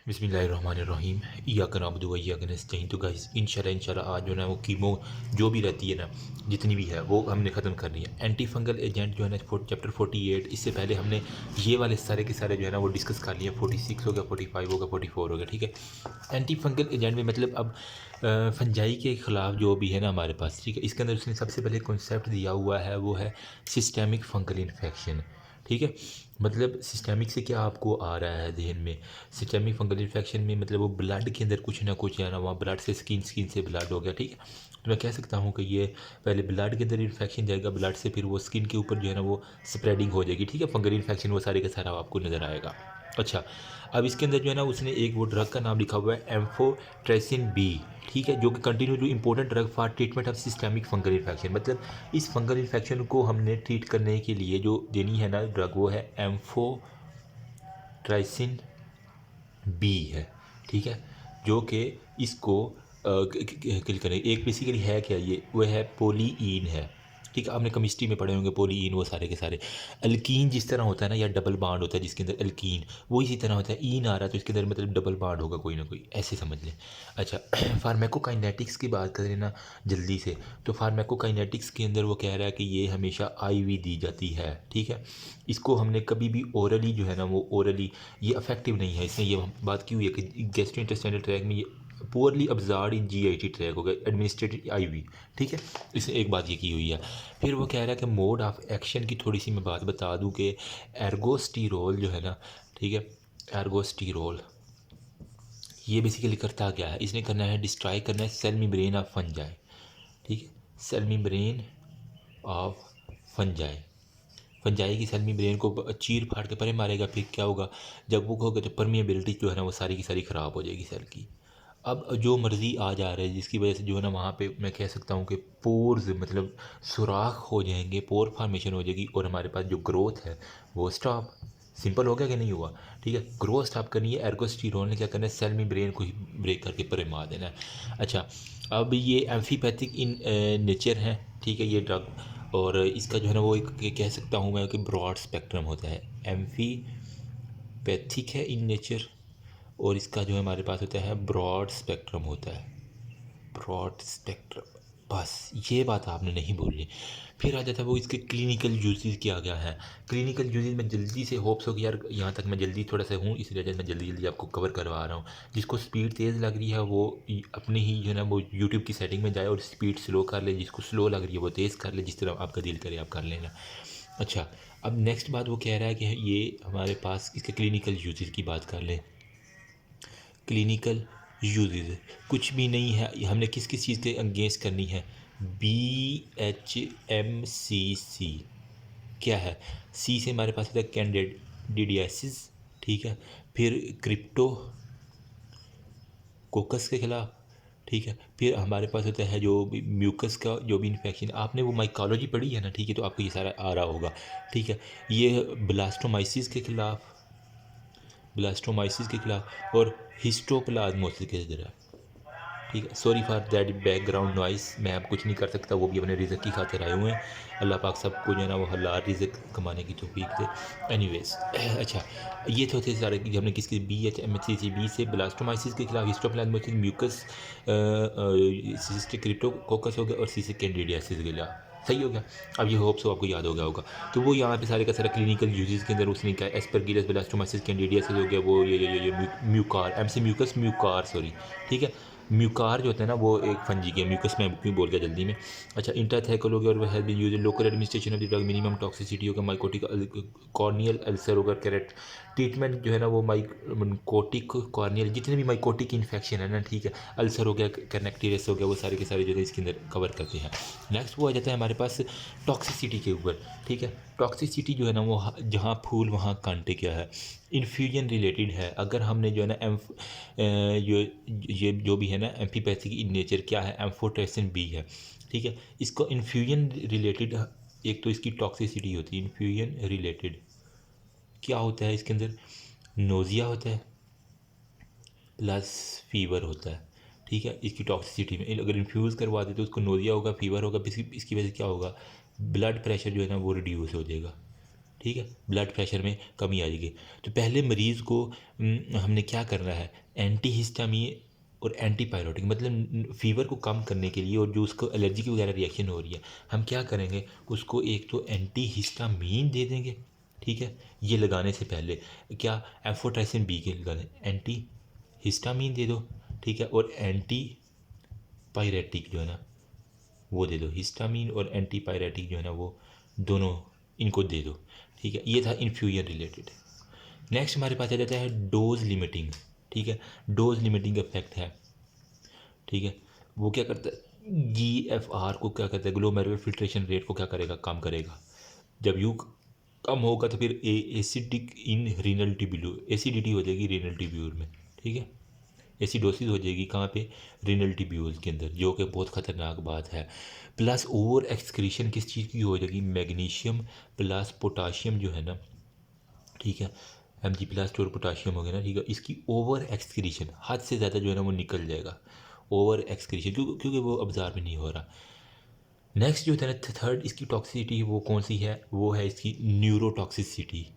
बिस्मिल्लाहिर्रहमानिर्रहीम इय्याका नअबुदु व इय्याका नस्तईन। तो गाइस इंशाल्लाह आज जो है ना वो कीमो जो भी रहती है ना जितनी भी है वो हमने ख़त्म करनी है। एंटी फंगल एजेंट जो है ना चैप्टर 48, इससे पहले हमने ये वाले सारे के सारे जो है ना वो डिस्कस कर लिए। 46 हो गया, 45 हो गया, 44 हो गया, ठीक है। एंटी फंगल एजेंट में मतलब अब फंजाई के ख़िलाफ़ जो भी है ना हमारे पास, ठीक है, इसके अंदर उसने सबसे पहले कॉन्सेप्ट दिया हुआ है वो है सिस्टेमिक फंगल इन्फेक्शन, ठीक है। मतलब सिस्टेमिक से क्या आपको आ रहा है जहन में? सिस्टेमिक फंगल इन्फेक्शन में मतलब वो ब्लड के अंदर कुछ ना कुछ है ना, वहाँ ब्लड से स्किन से ब्लड हो गया, ठीक है। तो मैं कह सकता हूँ कि ये पहले ब्लड के अंदर इन्फेक्शन जाएगा, ब्लड से फिर वो स्किन के ऊपर जो है ना वो स्प्रेडिंग हो जाएगी, ठीक है। फंगल इन्फेक्शन वो सारे का सारा आपको नज़र आएगा। अच्छा, अब इसके अंदर जो है ना उसने एक वो ड्रग का नाम लिखा हुआ है एम्फोटेरेसिन बी, ठीक है, जो कि continue two important drug for treatment of systemic fungal infection. मतलब इस फंगल इन्फेक्शन को हमने ट्रीट करने के लिए जो देनी है ना ड्रग वो है एम्फोटेरेसिन बी है, ठीक है। जो कि इसको किल करें। एक बेसिकली है क्या ये, वो है पोलीईन है, ठीक है। आपने केमिस्ट्री में पढ़े होंगे पोलीईन, वो सारे के सारे अल्कीन जिस तरह होता है ना, या डबल बाड होता है जिसके अंदर अल्कीन, वो इसी तरह होता है। ईन आ रहा है तो इसके अंदर मतलब डबल बाड होगा कोई ना कोई, ऐसे समझ लें। अच्छा फार्मेकोकाइनेटिक्स की बात करें ना जल्दी से, तो फार्मेकोकाइनेटिक्स के अंदर वो कह रहा है कि ये हमेशा आईवी दी जाती है, ठीक है। इसको हमने कभी भी ओरली जो है ना वो ओरली ये अफेक्टिव नहीं है। इसने ये बात की हुई है कि गैस्ट्रोइंटेस्टाइनल ट्रैक में ये poorly absorb in GIT track होगा, एडमिनिस्ट्रेटेड आईवी, ठीक है। इसने एक बात ये की हुई है। फिर वो कह रहा है कि मोड ऑफ एक्शन की थोड़ी सी मैं बात बता दूं कि एर्गोस्टीरोल जो है ना, ठीक है, एर्गोस्टीरोल ये बेसिकली करता क्या है, इसने करना है डिस्ट्रॉय करना है सेल मेम्ब्रेन ऑफ फंजाई, ठीक है, cell membrane of fungi. Fungi की सेल मेम्ब्रेन को चीर फाड़ के परे मारेगा, फिर क्या होगा, जब वो होगा तो परमिएबिलिटी जो है ना वो सारी की सारी ख़राब हो जाएगी सेल की। अब जो मर्ज़ी आ जा रहा है जिसकी वजह से जो है ना वहाँ पे मैं कह सकता हूँ कि पोर्स मतलब सुराख हो जाएंगे, पोर फॉर्मेशन हो जाएगी, और हमारे पास जो ग्रोथ है वो स्टॉप। सिंपल हो गया कि नहीं हुआ, ठीक है। ग्रोथ स्टॉप करनी है, एर्गोस्टीरोल ने क्या करना है, सेल मेम्ब्रेन को ही ब्रेक करके परे मार देना है। अच्छा, अब ये एम्फीपैथिक इन नेचर है, ठीक है, ये ड्रग, और इसका जो है ना वो एक कह सकता हूँ मैं कि ब्रॉड स्पेक्ट्रम होता है। एम्फीपैथिक है इन नेचर, और इसका जो है हमारे पास होता है ब्रॉड स्पेक्ट्रम होता है, ब्रॉड स्पेक्ट्रम। बस ये बात आपने नहीं बोली। फिर आ जाता है वो इसके क्लिनिकल यूजेस क्या क्या है। क्लिनिकल यूजेस में जल्दी से होप्स हो कि यार यहाँ तक मैं जल्दी थोड़ा सा हूँ, इस वजह से मैं जल्दी जल्दी आपको कवर करवा रहा हूँ। जिसको स्पीड तेज़ लग रही है वो अपनी ही जो है ना वो यूट्यूब की सेटिंग में जाए और स्पीड स्लो कर ले, जिसको स्लो लग रही है वो तेज़ कर ले, जिस तरह आपका दिल करे आप कर लेना। अच्छा, अब नेक्स्ट बात वो कह रहा है कि ये हमारे पास इसके क्लिनिकल यूजेस की बात कर लें। क्लिनिकल यूजेज कुछ भी नहीं है, हमने किस किस चीज़ के अगेंस्ट करनी है। BHMCC क्या है, सी से हमारे पास होता है कैंडिडियासिस, ठीक है। फिर क्रिप्टो कोकस के खिलाफ, ठीक है। फिर हमारे पास होता है जो भी म्यूकस का जो भी इन्फेक्शन, आपने वो माइकोलॉजी पढ़ी है ना, ठीक है, तो आपको ये सारा आ रहा होगा, ठीक है। ये ब्लास्टोमाइसिस के खिलाफ, ब्लास्टोमाइसिस के खिलाफ, और हिस्टोप्लाज्मोसिस के खिलाफ, ठीक है। Sorry for that background noise, मैं अब कुछ नहीं कर सकता, वो भी अपने रिज़्क की खातिर आए हुए हैं। अल्लाह पाक सबको जो है ना वो हलाल रिज़्क कमाने की तौफीक दे। एनीवेज अच्छा, ये तो थे सारे कि हमने किसके BHMCC बी से ब्लास्टोमाइसिस के खिलाफ, हिस्टोप्लाज्मोसिस, म्यूकस, सिस्टिक क्रिप्टोकोकस हो गया, और सी से कैंडिडियासिस के खिलाफ। सही हो गया। अब ये होप्स आपको याद हो गया होगा। तो वो यहाँ पे सारे का सारा क्लिनिकल यूजेस के अंदर उसने कहा एस्परगिलस, ब्लास्टोमाइसिस, कैंडिडियासिस हो गया, वो ये म्यूकार, एम से म्यूकस, म्यूकार सॉरी, ठीक है। म्यूकार जो होता है ना वो एक फंजी के, म्यूकस में क्यों बोल गया जल्दी में। अच्छा, इंट्राथैकल हो गया, और वह has been used in local administration of the drug, minimum toxicity होगा, माइकोटिक कॉर्नियल अल्सर होगा, कैरेट ट्रीटमेंट जो है ना वो माइकोटिक कॉर्नियल, जितने भी माइकोटिक इन्फेक्शन है ना, ठीक है, अल्सर हो गया, कैनेक्टीरियस हो गया, वो सारे के सारे जो है इसके अंदर कवर करते हैं। नेक्स्ट वो आ जाता है हमारे पास टॉक्सिसिटी के ऊपर, ठीक है। टॉक्सिसिटी जो है ना वो जहाँ फूल वहाँ कांटे क्या है, इन्फ्यूजन रिलेटेड है। अगर हमने जो है ना ये जो भी है ना एम्फीपैथिक इन नेचर क्या है, एम्फोटेरेसिन बी है, ठीक है। इसको इन्फ्यूजन रिलेटेड, एक तो इसकी टॉक्सिसिटी होती है, इन्फ्यूजन रिलेटेड क्या होता है इसके अंदर, नोज़िया होता है प्लस फीवर होता है, ठीक है। इसकी टॉक्सिसिटी में अगर इन्फ्यूज़ करवा दे तो उसको नोज़िया होगा, फीवर होगा, इसकी वजह से क्या होगा, ब्लड प्रेशर जो है ना वो रिड्यूस हो जाएगा, ठीक है, ब्लड प्रेशर में कमी आ जाएगी। तो पहले मरीज़ को हमने क्या करना है, एंटी हिस्टामीन और एंटीपायरेटिक, मतलब फ़ीवर को कम करने के लिए, और जो उसको एलर्जी की वगैरह रिएक्शन हो रही है, हम क्या करेंगे, उसको एक तो एंटी हिस्टामीन दे देंगे, ठीक है, ये लगाने से पहले क्या एम्फोटेरेसिन बी के लगा दें, एंटी हिस्टामीन दे दो, ठीक है, और एंटी पायरेटिक जो है ना वो दे दो, हिस्टामीन और एंटीपायरेटिक जो है ना वो दोनों इनको दे दो, ठीक है। ये था इन्फ्यूजन रिलेटेड। नेक्स्ट हमारे पास आ जाता है डोज लिमिटिंग, ठीक है। डोज लिमिटिंग इफेक्ट है, ठीक है। वो क्या करता है, GFR को क्या करता है, ग्लोमेरुलर फिल्ट्रेशन रेट को क्या करेगा, कम करेगा। जब यू कम होगा तो फिर acidic in renal tubule, acidity हो जाएगी रीनल ट्यूब्यूल में, ठीक है। एसिडोसिस हो जाएगी कहाँ पे, रीनल ट्यूब्यूल्स के अंदर, जो कि बहुत ख़तरनाक बात है। प्लस ओवर एक्सक्रीशन किस चीज़ की हो जाएगी, मैग्नीशियम प्लस पोटाशियम जो है ना, ठीक है, Mg प्लस और पोटाशियम हो गया ना, ठीक है, इसकी ओवर एक्सक्रीशन हद से ज़्यादा जो है ना वो निकल जाएगा, ओवर एक्सक्रीशन, क्योंकि वो अब्जॉर्ब नहीं हो रहा। नेक्स्ट जो है ना थर्ड इसकी टॉक्सिसिटी वो कौन सी है, वो है इसकी न्यूरोटॉक्सिसिटी।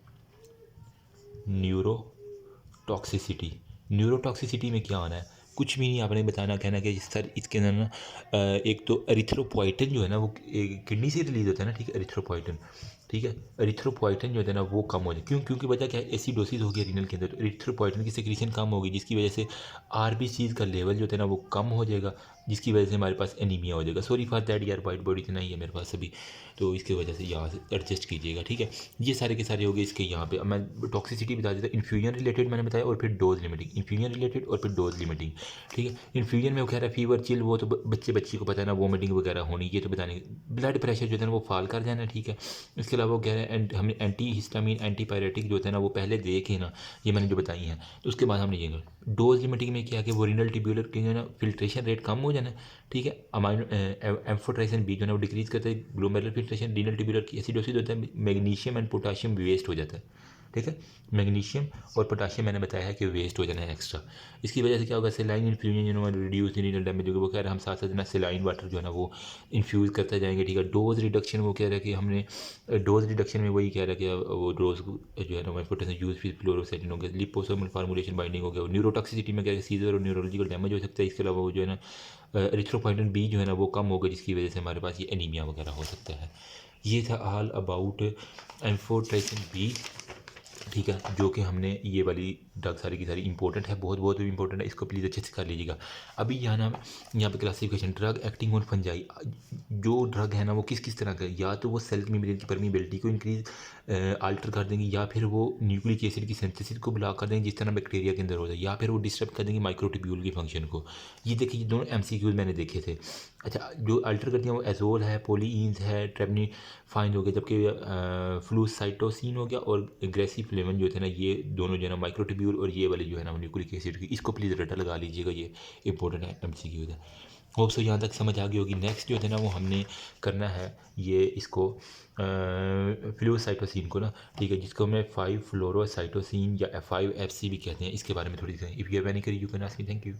न्यूरोटॉक्सिसिटी, न्यूरोटॉक्सिसिटी में क्या होना है, कुछ भी नहीं, आपने बताना कहना कि सर इसके अंदर ना एक तो एरिथ्रोपोइटिन जो है ना वो किडनी से रिलीज होता है ना, ठीक है, एरिथ्रोपोइटिन, ठीक है, एरिथ्रोपोइटिन जो है ना वो कम हो जाए, क्योंकि वजह क्या है, एसिडोसिस हो गया रीनल के अंदर, तो एरिथ्रोपोइटिन की सिक्रीशन कम होगी, जिसकी वजह से आरबीसीज का लेवल जो है ना वो कम हो जाएगा, जिसकी वजह से हमारे पास एनीमिया हो जाएगा। सॉरी फॉर दैट यार, वाइट बॉडी इतना ही है मेरे पास अभी, तो इसकी वजह से यहाँ से एडजस्ट कीजिएगा, ठीक है। ये सारे के सारे हो गए इसके यहाँ पे। अब मैं टॉक्सिसिटी बता देता हूँ, इन्फ्यूजन रिलेटेड मैंने बताया, और फिर डोज लिमिटिंग, इन्फ्यूजन रिलेटेड और फिर डोज लिमिटिंग, ठीक है। इन्फ्यूजन में वो कह रहा है फीवर चिल, वो तो बच्ची को पता है ना, वोमिटिंग वगैरह होनी, ये तो बताने। ब्लड प्रेशर जो है ना वो फॉल कर जाना, ठीक है। इसके अलावा वो कह रहे हैं हमने एंटी हिस्टामीन एंटीपायरेटिक जो होता है ना वो पहले दे के ना, ये मैंने जो बताई हैं, तो उसके बाद हमने ये डोज लिमिटिंग में क्या है कि वो रीनल ट्यूब्यूलर की जो ना फिल्ट्रेशन रेट कम हो जाना, ठीक है। अमाइनो एम्फोटेरेसिन बी जो है ना वो डिक्रीज करता है, ग्लोमेरुलर फिल्ट्रेशन, रीनल ट्यूब्यूलर की एसिडोसिस होता है, मैग्नीशियम एंड पोटाशियम वेस्ट हो जाता है, ठीक है। मैग्नीशियम और पोटाशियम मैंने बताया है कि वेस्ट हो जाना है एक्स्ट्रा। इसकी वजह से क्या होगा, सेलाइन इन्फ्यूजन जो है रिड्यूस रीनल डैमेज होगा, वो कह रहे हैं हम साथ साथ ना सेलाइन वाटर जो है ना वो इन्फ्यूज़ करते जाएंगे, ठीक है। डोज रिडक्शन वो कह रहा है कि हमने डोज रिडक्शन में वही कह रहा है कि वो डोज जो है ना पोटेंशियल यूज फिर फ्लोरोसेटिन हो गया, लिपोसोमल फार्मूलेशन बाइंडिंग हो गया, न्यूरोटॉक्सिसिटी में क्या है, सीजर और न्यूरोलॉजिकल डैमेज हो सकता है। इसके अलावा वो जो है ना एरिथ्रोपोइटिन बी जो है ना वो कम होगा, जिसकी वजह से हमारे पास ये एनीमिया वगैरह हो सकता है। ये था ऑल अबाउट एम्फोटेरेसिन बी, ठीक है, जो कि हमने ये वाली ड्रग सारी की सारी इंपॉर्टेंट है, बहुत बहुत इंपॉर्टेंट है, इसको प्लीज़ अच्छे से कर लीजिएगा। अभी यहाँ पे classification drug acting on fungi, जो ड्रग है ना वो किस किस तरह का है, या तो वो सेल मेम्ब्रेन की परमीबिलिटी को इंक्रीज आल्टर कर देंगी, या फिर वो न्यूक्लिक एसिड की सिंथेसिस को ब्लॉक कर देंगे जिस तरह बैक्टीरिया के अंदर होता है, या फिर वो डिस्टर्ब कर देंगे माइक्रोट्यूब्यूल के फंक्शन को। ये देखिए ये दोनों MCQs मैंने देखे थे। अच्छा, जो अल्टर करती हैं वो एजोल है, पोलीन्स है, ट्रेपनीफाइन हो गया, जबकि फ्लूसाइटोसिन हो गया, और ग्रेसिफ्लेवन जो थे ना ये दोनों जो है ना माइक्रोट्यूब्यूल, और ये वाली जो है ना न्यूक्लिक एसिड की, इसको प्लीज़ रटा लगा लीजिएगा, ये इंपॉर्टेंट है MCQ है। होप सो यहाँ तक समझ आ गई होगी। नेक्स्ट जो है ना वो हमने करना है ये इसको फ्लूसाइटोसिन को ना, ठीक है, जिसको मैं 5 फ्लोरोसाइटोसिन या 5FC भी कहते हैं, इसके बारे में थोड़ी सी, if you have any query you can ask me, thank you.